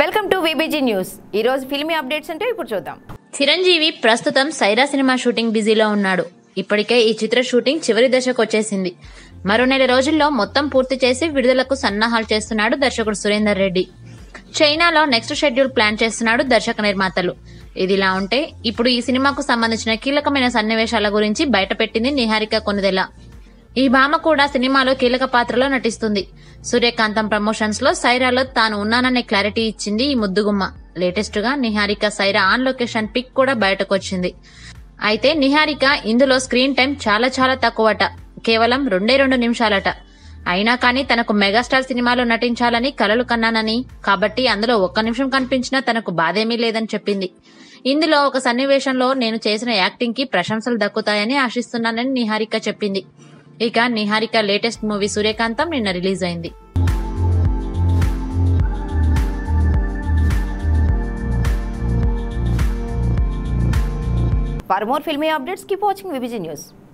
Welcome to VBG news. ఈ రోజు filmy updates అంటే ఇప్పుడు చూద్దాం. చిరంజీవి ప్రస్తుతం సైరా సినిమా షూటింగ్ బిజీలో ఉన్నాడు. ఇప్పటికే ఈ చిత్ర షూటింగ్ చివరి దశకు వచ్చేసింది. మరో నెల రోజుల్లో మొత్తం పూర్తి చేసి విడుదలకు సన్నాహాలు చేస్తున్నాడు దర్శకుడు సురేందర్ రెడ్డి. చైనాలో నెక్స్ట్ షెడ్యూల్ ప్లాన్ చేస్తున్నాడు దర్శక నిర్మాతలు. ఇదిలా ఉంటే ఇప్పుడు ఈ సినిమాకు సంబంధించిన కీలకమైన సన్నివేశాల గురించి బయటపెట్టింది నిహారిక కొణిదెల. ఈ భామ కూడా సినిమాలో కీలక పాత్రలో నటిస్తుంది. సూర్యకాంతం ప్రమోషన్స్ లో సైరాలో తాను ఉన్నాననే క్లారిటీ ఇచ్చింది ఈ ముద్దుగుమ్మ. లేటెస్ట్ గా Niharika Sye Raa on location pic కూడా బయటకు వచ్చింది. అయితే నిహారిక ఇందులో స్క్రీన్ టైం చాలా చాలా తక్కువట, కేవలం 2 నిమిషాలట. అయినా కానీ తనకు మెగాస్టార్ సినిమాలో నటించాలని కలలు కన్నానని, కాబట్టి అందులో 1 నిమిషం కనిపించినా తనకు బాధేమీ లేదని చెప్పింది. ఇందులో ఒక సన్నివేశంలో నేను చేసిన యాక్టింగ్ కి ప్రశంసలు దక్కుతాయని ఆశిస్తున్నానని నిహారిక చెప్పింది. ఇక నిహారిక లేటెస్ట్ మూవీ సూర్యకాంతం నిన్న రిలీజ్ అయింది. For more filmy updates, keep watching VBG News.